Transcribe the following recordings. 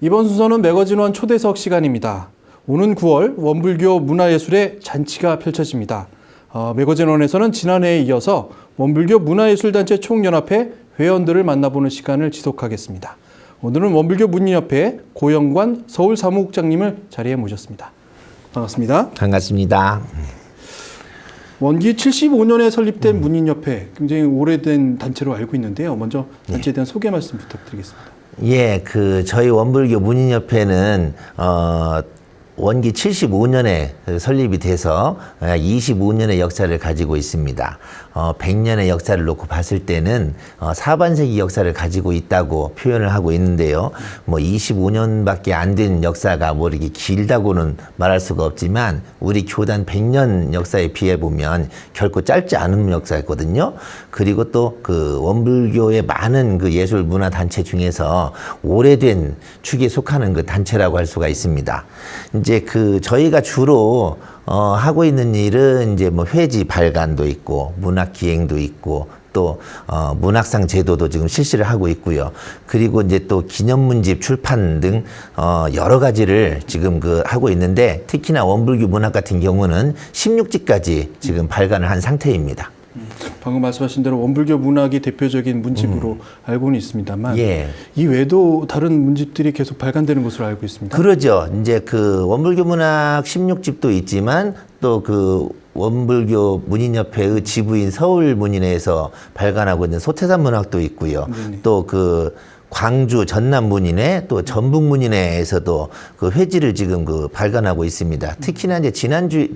이번 순서는 매거진원 초대석 시간입니다. 오는 9월 원불교 문화예술의 잔치가 펼쳐집니다. 매거진원에서는 지난해에 이어서 원불교 문화예술단체 총연합회 회원들을 만나보는 시간을 지속하겠습니다. 오늘은 원불교 문인협회 고영관 서울사무국장님을 자리에 모셨습니다. 반갑습니다. 반갑습니다. 원기 75년에 설립된 문인협회, 굉장히 오래된 단체로 알고 있는데요. 먼저 단체에 대한 소개 말씀 부탁드리겠습니다. 예, 저희 원불교 문인협회는, 원기 75년에 설립이 돼서 25년의 역사를 가지고 있습니다. 100년의 역사를 놓고 봤을 때는 사반세기 역사를 가지고 있다고 표현을 하고 있는데요. 25년밖에 안 된 역사가 이렇게 길다고는 말할 수가 없지만 우리 교단 100년 역사에 비해 보면 결코 짧지 않은 역사였거든요. 그리고 또 원불교의 많은 예술 문화 단체 중에서 오래된 축에 속하는 단체라고 할 수가 있습니다. 이제 저희가 주로 하고 있는 일은 회지 발간도 있고 문학 기행도 있고 또 문학상 제도도 지금 실시를 하고 있고요. 그리고 이제 또 기념문집 출판 등 여러 가지를 지금 하고 있는데 특히나 원불교 문학 같은 경우는 16집까지 지금 발간을 한 상태입니다. 방금 말씀하신 대로 원불교 문학이 대표적인 문집으로 알고는 있습니다만, 예. 이 외에도 다른 문집들이 계속 발간되는 것으로 알고 있습니다. 그러죠. 이제 원불교 문학 16집도 있지만 또 원불교 문인협회의 지부인 서울문인회에서 발간하고 있는 소태산 문학도 있고요. 네네. 또 광주 전남문인회 또 전북문인회에서도 회지를 지금 발간하고 있습니다. 특히나 이제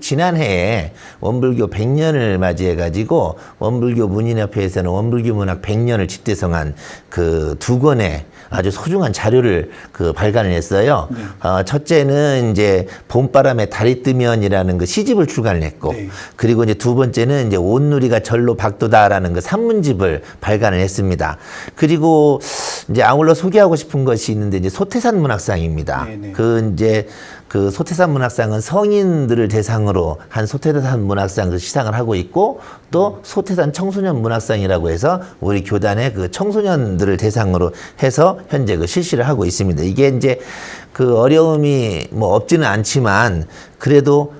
지난해에 원불교 100년을 맞이해 가지고 원불교 문인협회에서는 원불교 문학 100년을 집대성한 두 권의 아주 소중한 자료를 발간을 했어요. 네. 첫째는 이제 봄바람에 달이 뜨면이라는 시집을 출간을 했고, 네. 그리고 이제 두 번째는 이제 온누리가 절로 박도다라는 산문집을 발간을 했습니다. 그리고 이제 아울러 소개하고 싶은 것이 있는데 이제 소태산 문학상입니다. 네네. 소태산 문학상은 성인들을 대상으로 한 소태산 문학상 시상을 하고 있고 또 소태산 청소년 문학상이라고 해서 우리 교단의 청소년들을 대상으로 해서 현재 실시를 하고 있습니다. 이게 이제 어려움이 없지는 않지만 그래도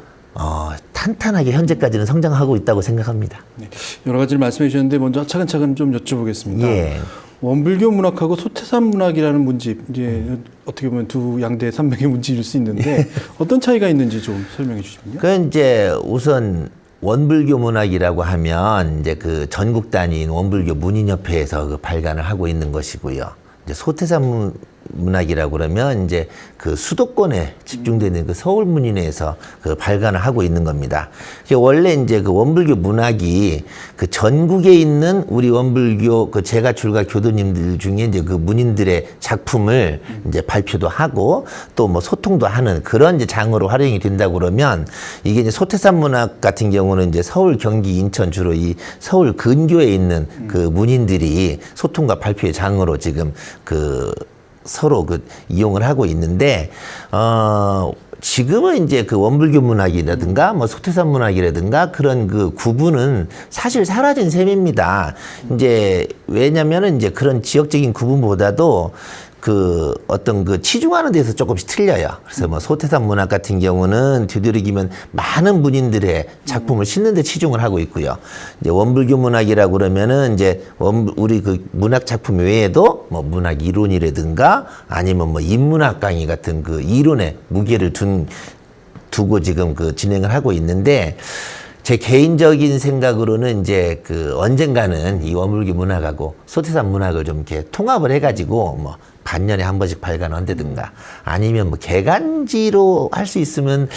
탄탄하게 현재까지는 성장하고 있다고 생각합니다. 네, 여러 가지를 말씀해 주셨는데 먼저 차근차근 좀 여쭤보겠습니다. 예. 원불교 문학하고 소태산 문학이라는 문집, 이제 어떻게 보면 두 양대 산맥의 문집일 수 있는데 어떤 차이가 있는지 좀 설명해 주시면요. 이제 우선 원불교 문학이라고 하면 이제 전국 단위인 원불교 문인협회에서 발간을 하고 있는 것이고요. 이제 소태산 문학이라고 그러면 이제 수도권에 집중되는 서울문인회에서 발간을 하고 있는 겁니다. 원래 이제 원불교 문학이 전국에 있는 우리 원불교 제가 출가 교도님들 중에 이제 문인들의 작품을 이제 발표도 하고 또 소통도 하는 그런 이제 장으로 활용이 된다고 그러면 이게 이제 소태산 문학 같은 경우는 이제 서울, 경기, 인천 주로 이 서울 근교에 있는 문인들이 소통과 발표의 장으로 지금 서로 이용을 하고 있는데, 지금은 이제 원불교 문학이라든가 소태산 문학이라든가 그런 구분은 사실 사라진 셈입니다. 이제 왜냐면은 이제 그런 지역적인 구분보다도 어떤 치중하는 데서 조금씩 틀려요. 그래서 소태산 문학 같은 경우는 뒤돌이기면 많은 문인들의 작품을 싣는 데 치중을 하고 있고요. 이제 원불교 문학이라고 그러면은 이제 우리 문학 작품 외에도 문학 이론이라든가 아니면 인문학 강의 같은 이론에 무게를 두고 지금 진행을 하고 있는데 제 개인적인 생각으로는 이제 언젠가는 이 원불교 문학하고 소태산 문학을 좀 이렇게 통합을 해가지고 반년에 한 번씩 발간한다든가 아니면 개간지로 할 수 있으면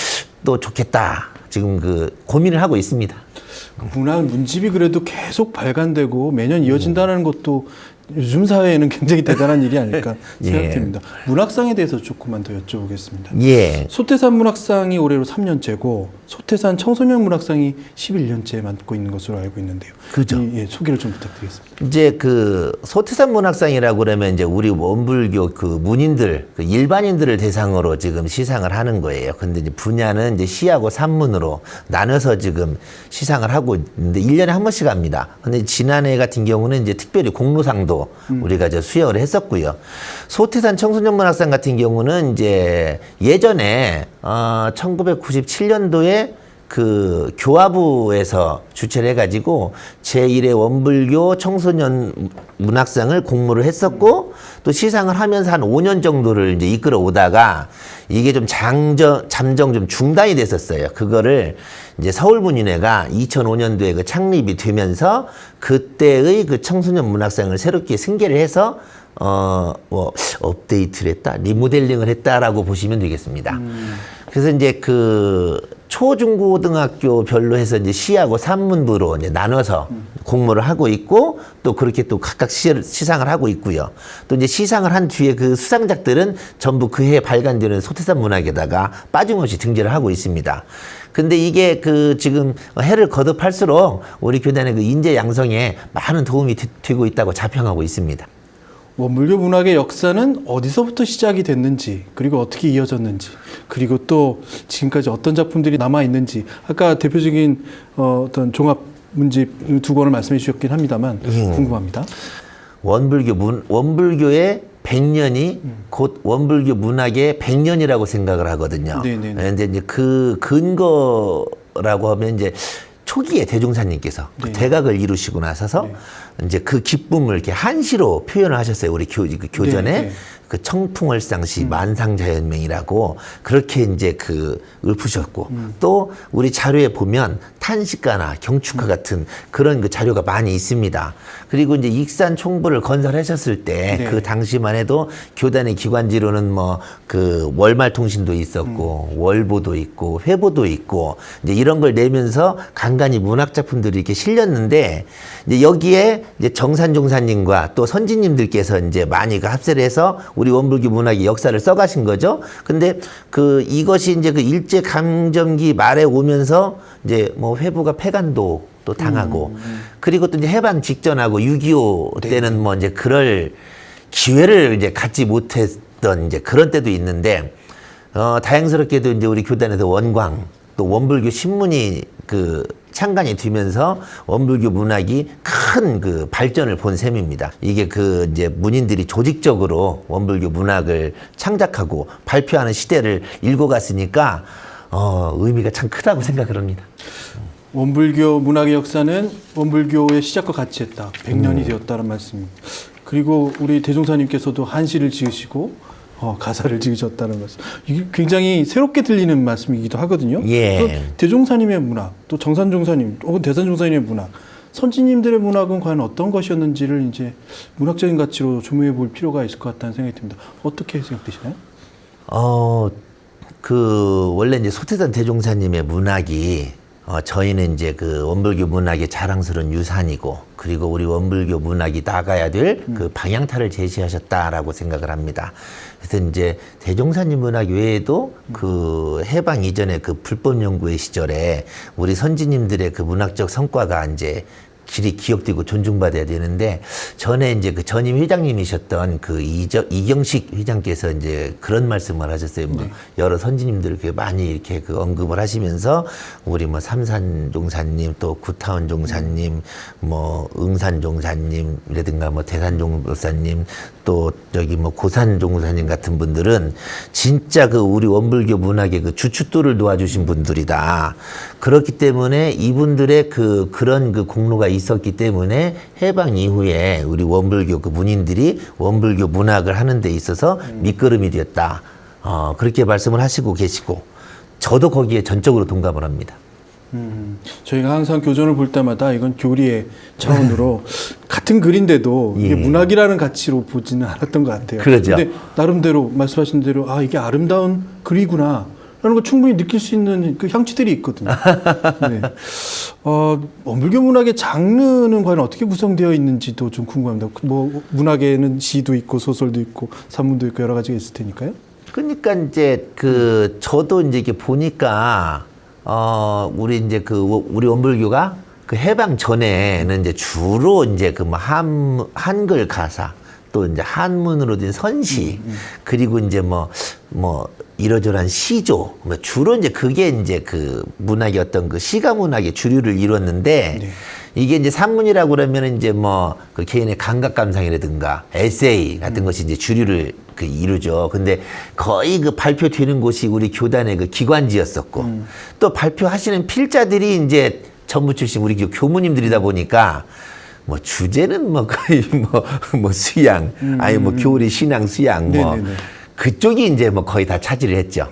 또 좋겠다. 지금 고민을 하고 있습니다. 문학 문집이 그래도 계속 발간되고 매년 이어진다는 것도 요즘 사회에는 굉장히 대단한 일이 아닐까 생각됩니다. 예. 문학상에 대해서 조금만 더 여쭤보겠습니다. 예. 소태산 문학상이 올해로 3년째고 소태산 청소년 문학상이 11년째 맡고 있는 것으로 알고 있는데요. 그죠. 소개를 좀 부탁드리겠습니다. 이제 소태산 문학상이라고 그러면 이제 우리 원불교 문인들, 일반인들을 대상으로 지금 시상을 하는 거예요. 근데 이제 분야는 이제 시하고 산문으로 나눠서 지금 시상을 하고 있는데 1년에 한 번씩 합니다. 근데 지난해 같은 경우는 이제 특별히 공로상도 형태로 우리가 수여를 했었고요. 소태산 청소년 문학상 같은 경우는 이제 예전에 1997년도에 그 교화부에서 주최를 해가지고 제1회 원불교 청소년 문학상을 공모를 했었고 또 시상을 하면서 한 5년 정도를 이제 이끌어 오다가 이게 좀 잠정 좀 중단이 됐었어요. 그거를 이제 서울문인회가 2005년도에 그 창립이 되면서 그때의 그 청소년 문학상을 새롭게 승계를 해서 뭐 업데이트를 했다, 리모델링을 했다라고 보시면 되겠습니다. 그래서 이제 그 초중고등학교 별로 해서 이제 시하고 산문부로 이제 나눠서 공모를 하고 있고 또 그렇게 또 각각 시상을 하고 있고요. 또 이제 시상을 한 뒤에 그 수상작들은 전부 그 해에 발간되는 소태산 문학에다가 빠짐없이 등재를 하고 있습니다. 근데 이게 그 지금 해를 거듭할수록 우리 교단의 그 인재 양성에 많은 도움이 되고 있다고 자평하고 있습니다. 원불교 문학의 역사는 어디서부터 시작이 됐는지, 그리고 어떻게 이어졌는지, 그리고 또 지금까지 어떤 작품들이 남아 있는지, 아까 대표적인 어떤 종합 문집 두 권을 말씀해 주셨긴 합니다만 궁금합니다. 원불교의 100년이 곧 원불교 문학의 100년이라고 생각을 하거든요. 네네네. 그런데 이제 그 근거라고 하면 이제 초기에 대종사님께서 그 대각을 이루시고 나서서 이제 그 기쁨을 이렇게 한시로 표현을 하셨어요. 우리 교전에 그 청풍월상시 만상자연명이라고 그렇게 이제 그 읊으셨고 또 우리 자료에 보면 탄식가나 경축가 같은 그런 그 자료가 많이 있습니다. 그리고 이제 익산 총부를 건설하셨을 때 그 당시만 해도 교단의 기관지로는 뭐 그 월말통신도 있었고 월보도 있고 회보도 있고 이제 이런 걸 내면서 간간히 문학 작품들이 이렇게 실렸는데 이제 여기에 이제 정산종사님과 또 선지님들께서 이제 많이 그 합세를 해서 우리 원불교 문학의 역사를 써가신 거죠. 근데 그 이것이 이제 그 일제 강점기 말에 오면서 이제 뭐 회부가 폐간도 또 당하고 그리고 또 이제 해방 직전하고 6.25 때는 뭐 이제 그럴 기회를 이제 갖지 못했던 이제 그런 때도 있는데 다행스럽게도 이제 우리 교단에서 원광 또 원불교 신문이 그 창간이 되면서 원불교 문학이 큰 그 발전을 본 셈입니다. 이게 그 이제 문인들이 조직적으로 원불교 문학을 창작하고 발표하는 시대를 읽어갔으니까 의미가 참 크다고 생각을 합니다. 원불교 문학의 역사는 원불교의 시작과 같이 했다. 100년이 되었다는 말씀입니다. 그리고 우리 대종사님께서도 한시를 지으시고 가사를 지으셨다는 말씀. 이게 굉장히 새롭게 들리는 말씀이기도 하거든요. 예. 대종사님의 문학, 또 정산종사님 혹은 대산종사님의 문학, 선지님들의 문학은 과연 어떤 것이었는지를 이제 문학적인 가치로 조명해 볼 필요가 있을 것 같다는 생각이 듭니다. 어떻게 생각되시나요? 그 원래 이제 소태산 대종사님의 문학이 저희는 이제 그 원불교 문학의 자랑스러운 유산이고 그리고 우리 원불교 문학이 나가야 될 그 방향타를 제시하셨다라고 생각을 합니다. 그래서 이제 대종사님 문학 외에도 그 해방 이전에 그 불법 연구의 시절에 우리 선지님들의 그 문학적 성과가 이제 길이 기억되고 존중받아야 되는데 전에 이제 그 전임 회장님이셨던 그 이경식 회장께서 이제 그런 말씀을 하셨어요. 뭐 여러 선지님들 이렇게 많이 이렇게 그 언급을 하시면서 우리 뭐 삼산 종사님 또 구타원 종사님 뭐 응산 종사님이라든가 뭐 대산 종사님 또 여기 뭐 고산 종사님 같은 분들은 진짜 그 우리 원불교 문학의 그 주춧돌을 놓아주신 분들이다. 그렇기 때문에 이분들의 그런 그 공로가 있었기 때문에 해방 이후에 우리 원불교 그 문인들이 원불교 문학을 하는 데 있어서 밑거름이 되었다. 그렇게 말씀을 하시고 계시고 저도 거기에 전적으로 동감을 합니다. 저희가 항상 교전을 볼 때마다 이건 교리의 차원으로 같은 글인데도 이게 문학이라는 가치로 보지는 않았던 것 같아요. 그러죠. 근데 나름대로 말씀하신 대로 이게 아름다운 글이구나 라는 걸 충분히 느낄 수 있는 그 향취들이 있거든요. 네. 원불교 문학의 장르는 과연 어떻게 구성되어 있는지도 좀 궁금합니다. 뭐 문학에는 시도 있고 소설도 있고 산문도 있고 여러 가지가 있을 테니까요. 그러니까 이제 저도 이제 이렇게 보니까 우리 이제 우리 원불교가 그 해방 전에는 이제 주로 이제 그 뭐 한글 가사 또 이제 한문으로 된 선시 그리고 이제 뭐 이러저러한 시조 주로 이제 그게 이제 그 문학의 어떤 그 시가 문학의 주류를 이뤘는데 이게 이제 산문이라고 그러면 이제 뭐 그 개인의 감각 감상이라든가 에세이 같은 것이 이제 주류를 그 이루죠. 근데 거의 그 발표되는 곳이 우리 교단의 그 기관지였었고 또 발표하시는 필자들이 이제 전부 출신 우리 교무님들이다 보니까 뭐 주제는 뭐 거의 뭐 수양 아니 뭐 교리 신앙 수양 뭐 네네네. 그쪽이 이제 뭐 거의 다 차지를 했죠.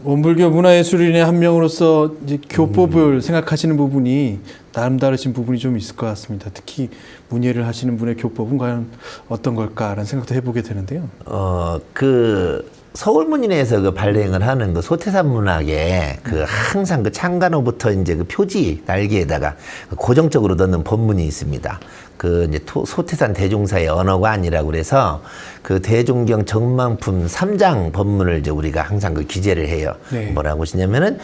원불교 문화예술인의 한 명으로서 이제 교법을 생각하시는 부분이 남다르신 부분이 좀 있을 것 같습니다. 특히 문예를 하시는 분의 교법은 과연 어떤 걸까라는 생각도 해보게 되는데요. 그 서울문인회에서 그 발행을 하는 그 소태산 문학에 그 항상 그 창간호부터 이제 그 표지 날개에다가 고정적으로 넣는 법문이 있습니다. 그 이제 소태산 대종사의 언어관이라고 그래서 그 대종경 정만품 3장 법문을 이제 우리가 항상 그 기재를 해요. 네. 뭐라고 하시냐면은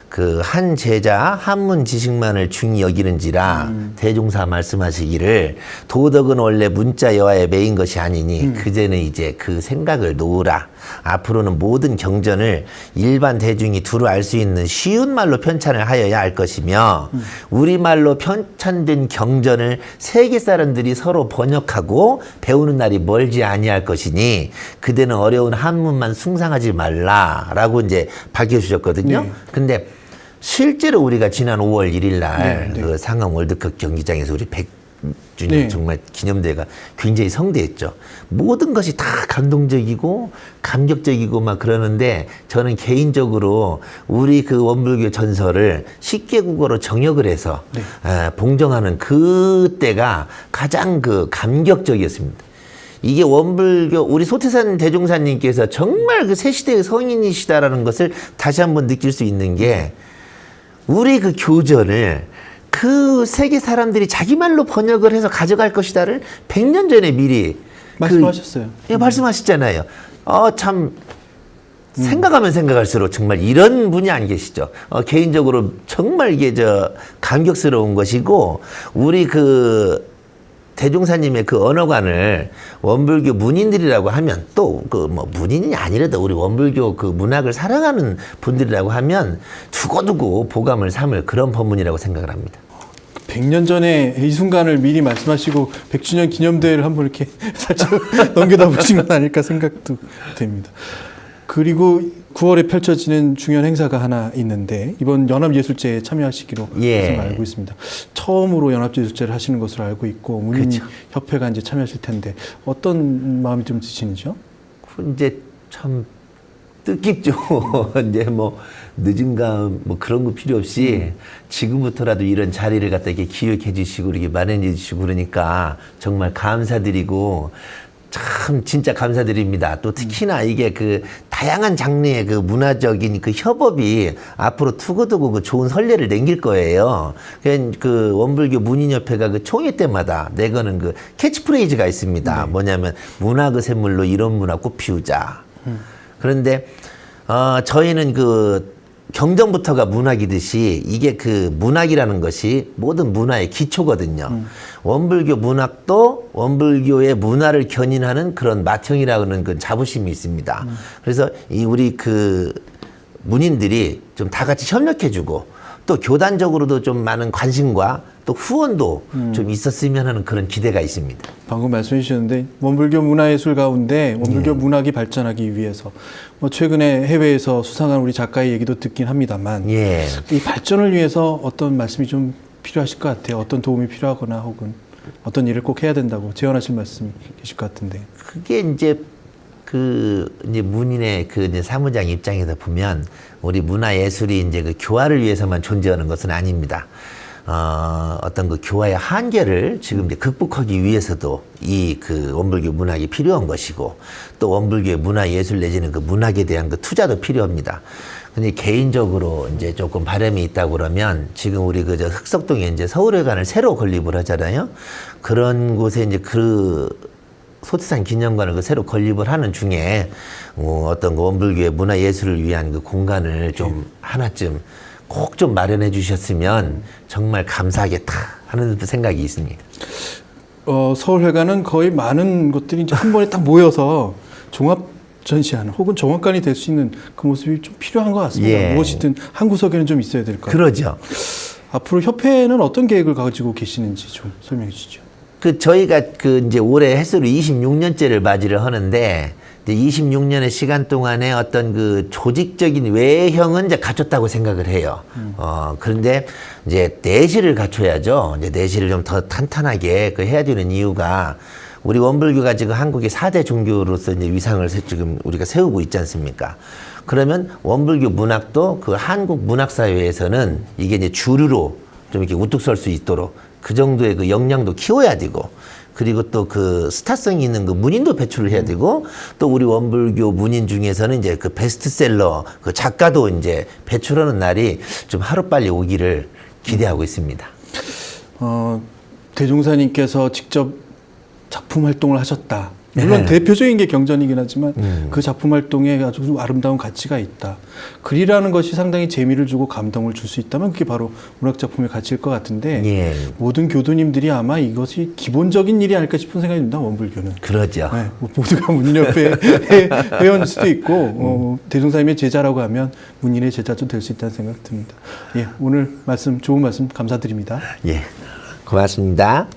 그 한 제자 한문 지식만을 중히 여기는지라 대종사 말씀하시기를 도덕은 원래 문자 여하에 매인 것이 아니니 그제는 이제 그 생각을 놓으라. 앞으로는 모든 경전을 일반 대중이 두루 알 수 있는 쉬운 말로 편찬을 하여야 할 것이며 우리말로 편찬된 경전을 세계 사람들이 서로 번역하고 배우는 날이 멀지 아니할 것이니 그대는 어려운 한문만 숭상하지 말라라고 이제 밝혀주셨거든요. 네. 근데 실제로 우리가 지난 5월 1일 날 네, 네. 그 상암 월드컵 경기장에서 우리 100주년 네. 정말 기념대회가 굉장히 성대했죠. 모든 것이 다 감동적이고 감격적이고 막 그러는데 저는 개인적으로 우리 그 원불교 전설을 쉽게 국어로 정역을 해서 네. 봉정하는 그때가 가장 그 감격적이었습니다. 이게 원불교 우리 소태산 대종사님께서 정말 그 새 시대의 성인이시다라는 것을 다시 한번 느낄 수 있는 게 우리 그 교전을 그 세계 사람들이 자기 말로 번역을 해서 가져갈 것이다를 100년 전에 미리 말씀하셨어요. 예, 말씀하셨잖아요. 참 생각하면 생각할수록 정말 이런 분이 안 계시죠. 개인적으로 정말 이게 감격스러운 것이고 우리 그 대종사님의 그 언어관을 원불교 문인들이라고 하면 또 그 뭐 문인이 아니라도 우리 원불교 그 문학을 사랑하는 분들이라고 하면 두고두고 보감을 삼을 그런 법문이라고 생각을 합니다. 100년 전에 이 순간을 미리 말씀하시고 100주년 기념대회를 한번 이렇게 살짝 넘겨다 보신 건 아닐까 생각도 됩니다. 그리고 9월에 펼쳐지는 중요한 행사가 하나 있는데 이번 연합예술제에 참여하시기로 예. 알고 있습니다. 처음으로 연합예술제를 하시는 것으로 알고 있고 문인협회가 이제 참여하실 텐데 어떤 마음이 좀 드시는지요? 이제 참 뜻깊죠. 이제 뭐 늦은 감 뭐 그런 거 필요 없이 지금부터라도 이런 자리를 갖다 이렇게 기획해 주시고 이렇게 마련해 주시고 그러니까 정말 감사드리고 참 진짜 감사드립니다. 또 특히나 이게 그 다양한 장르의 그 문화적인 그 협업이 앞으로 두고두고 그 좋은 선례를 남길 거예요. 그 원불교 문인협회가 그 총회 때마다 내거는 그 캐치프레이즈가 있습니다. 네. 뭐냐면 문학의 샘물로 이런 문학 꽃 피우자. 그런데 저희는 그 경전부터가 문학이듯이 이게 그 문학이라는 것이 모든 문화의 기초거든요. 원불교 문학도 원불교의 문화를 견인하는 그런 맏형이라는 그 자부심이 있습니다. 그래서 이 우리 그 문인들이 좀 다 같이 협력해주고 또 교단적으로도 좀 많은 관심과 또 후원도 좀 있었으면 하는 그런 기대가 있습니다. 방금 말씀해 주셨는데 원불교 문화예술 가운데 원불교 문학이 발전하기 위해서 뭐 최근에 해외에서 수상한 우리 작가의 얘기도 듣긴 합니다만 예. 이 발전을 위해서 어떤 말씀이 좀 필요하실 것 같아요. 어떤 도움이 필요하거나 혹은 어떤 일을 꼭 해야 된다고 제언하실 말씀이 계실 것 같은데. 그게 이제 이제 문인의 그 이제 사무장 입장에서 보면 우리 문화예술이 이제 그 교화를 위해서만 존재하는 것은 아닙니다. 어떤 그 교화의 한계를 지금 이제 극복하기 위해서도 이 그 원불교 문학이 필요한 것이고 또 원불교의 문화예술 내지는 그 문학에 대한 그 투자도 필요합니다. 근데 개인적으로 이제 조금 바람이 있다고 그러면 지금 우리 그 흑석동에 이제 서울회관을 새로 건립을 하잖아요. 그런 곳에 이제 그 소태산 기념관을 그 새로 건립을 하는 중에 어떤 그 원불교의 문화예술을 위한 그 공간을 좀 하나쯤 꼭 좀 마련해 주셨으면 정말 감사하겠다 하는 생각이 있습니다. 서울회관은 거의 많은 것들이 이제 한 번에 딱 모여서 종합 전시하는 혹은 정원관이 될 수 있는 그 모습이 좀 필요한 것 같습니다. 예. 무엇이든 한 구석에는 좀 있어야 될 것 같아요. 그러죠. 앞으로 협회는 어떤 계획을 가지고 계시는지 좀 설명해 주시죠. 저희가 이제 올해 햇수로 26년째를 맞이를 하는데, 이제 26년의 시간 동안에 어떤 조직적인 외형은 이제 갖췄다고 생각을 해요. 그런데 이제 내실을 갖춰야죠. 이제 내실을 좀 더 탄탄하게 해야 되는 이유가, 우리 원불교가 지금 한국의 4대 종교로서 이제 위상을 지금 우리가 세우고 있지 않습니까? 그러면 원불교 문학도 한국 문학사회에서는 이게 이제 주류로 좀 이렇게 우뚝 설 수 있도록 그 정도의 역량도 키워야 되고, 그리고 또 스타성이 있는 문인도 배출을 해야 되고, 또 우리 원불교 문인 중에서는 이제 베스트셀러 작가도 이제 배출하는 날이 좀 하루빨리 오기를 기대하고 있습니다. 대종사님께서 직접 작품 활동을 하셨다. 물론 대표적인 게 경전이긴 하지만 그 작품 활동에 아주 아름다운 가치가 있다. 글이라는 것이 상당히 재미를 주고 감동을 줄 수 있다면 그게 바로 문학작품의 가치일 것 같은데, 예. 모든 교도님들이 아마 이것이 기본적인 일이 아닐까 싶은 생각이 듭니다. 원불교는. 그러죠. 네, 모두가 문인협회 회원일 수도 있고 대종사님의 제자라고 하면 문인의 제자도 될 수 있다는 생각이 듭니다. 예, 오늘 좋은 말씀 감사드립니다. 예, 고맙습니다.